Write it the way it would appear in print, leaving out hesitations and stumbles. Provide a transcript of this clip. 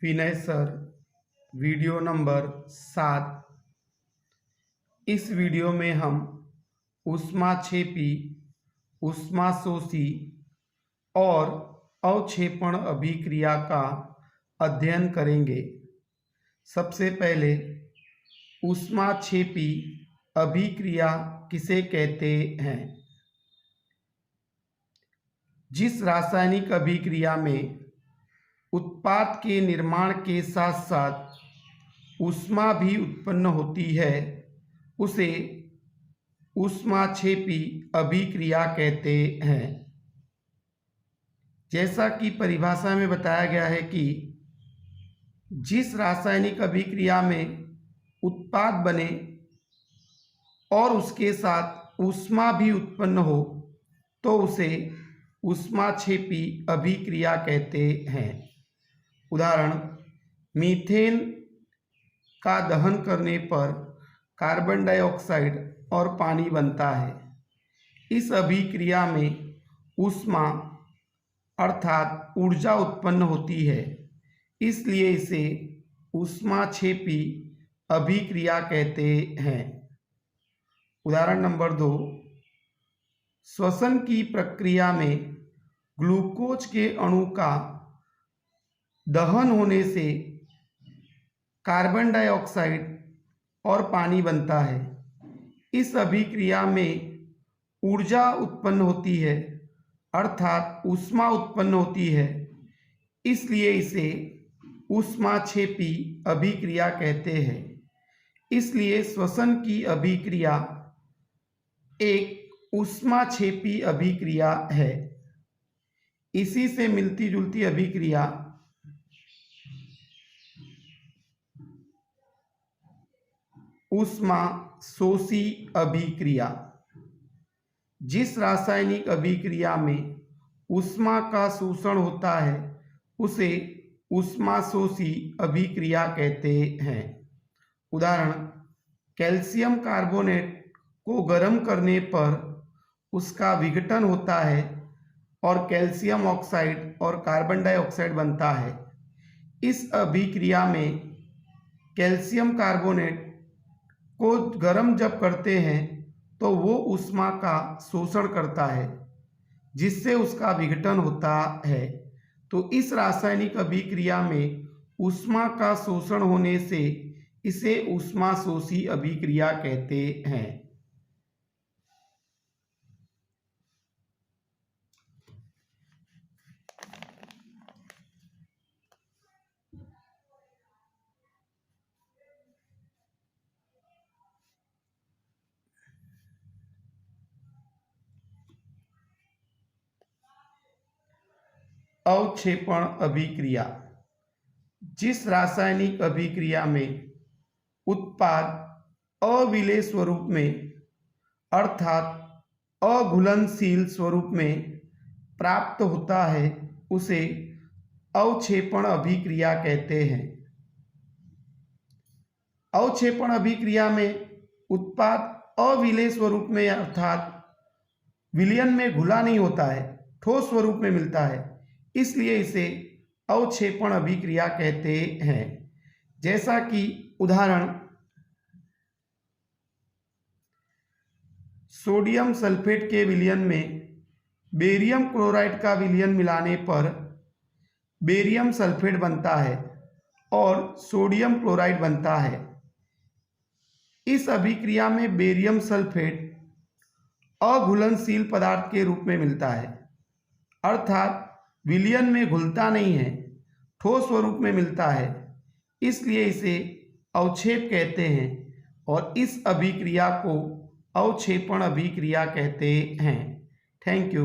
विनय sir video number 7। इस video में हम ऊष्माक्षेपी, ऊष्माशोषी और अवक्षेपण अभिक्रिया का अध्ययन करेंगे। सबसे पहले ऊष्माक्षेपी अभिक्रिया किसे कहते हैं? जिस रासायनिक अभिक्रिया में उत्पाद के निर्माण के साथ साथ ऊष्मा भी उत्पन्न होती है उसे ऊष्माक्षेपी अभिक्रिया कहते हैं। जैसा कि परिभाषा में बताया गया है कि जिस रासायनिक अभिक्रिया में उत्पाद बने और उसके साथ ऊष्मा भी उत्पन्न हो तो उसे ऊष्माक्षेपी अभिक्रिया कहते हैं। उदाहरण, मीथेन का दहन करने पर कार्बन डाइऑक्साइड और पानी बनता है। इस अभिक्रिया में ऊष्मा अर्थात ऊर्जा उत्पन्न होती है, इसलिए इसे ऊष्माक्षेपी अभिक्रिया कहते हैं। उदाहरण नंबर 2, श्वसन की प्रक्रिया में ग्लूकोज के अणु का दहन होने से कार्बन डाइऑक्साइड और पानी बनता है। इस अभिक्रिया में ऊर्जा उत्पन्न होती है अर्थात ऊष्मा उत्पन्न होती है, इसलिए इसे ऊष्माक्षेपी अभिक्रिया कहते हैं। इसलिए श्वसन की अभिक्रिया एक ऊष्माक्षेपी अभिक्रिया है। इसी से मिलती जुलती अभिक्रिया ऊष्माशोषी अभिक्रिया। जिस रासायनिक अभिक्रिया में ऊष्मा का शोषण होता है उसे ऊष्माशोषी अभिक्रिया कहते हैं। उदाहरण, कैल्शियम कार्बोनेट को गर्म करने पर उसका विघटन होता है और कैल्शियम ऑक्साइड और कार्बन डाइऑक्साइड बनता है। इस अभिक्रिया में कैल्शियम कार्बोनेट को गर्म जब करते हैं तो वो ऊष्मा का शोषण करता है जिससे उसका विघटन होता है। तो इस रासायनिक अभिक्रिया में ऊष्मा का शोषण होने से इसे ऊष्माशोषी अभिक्रिया कहते हैं। अवक्षेपण अभिक्रिया। जिस रासायनिक अभिक्रिया में उत्पाद अविलेय स्वरूप में अर्थात अघुलनशील स्वरूप में प्राप्त होता है उसे अवक्षेपण अभिक्रिया कहते हैं। अवक्षेपण अभिक्रिया में उत्पाद अविलेय स्वरूप में अर्थात विलयन में घुला नहीं होता है, ठोस स्वरूप में मिलता है, इसलिए इसे अवक्षेपण अभिक्रिया कहते हैं। जैसा कि उदाहरण, सोडियम सल्फेट के विलयन में बेरियम क्लोराइड का विलयन मिलाने पर बेरियम सल्फेट बनता है और सोडियम क्लोराइड बनता है। इस अभिक्रिया में बेरियम सल्फेट अघुलनशील पदार्थ के रूप में मिलता है अर्थात विलयन में घुलता नहीं है, ठोस स्वरूप में मिलता है, इसलिए इसे अवक्षेप कहते हैं और इस अभिक्रिया को अवक्षेपण अभिक्रिया कहते हैं। Thank you.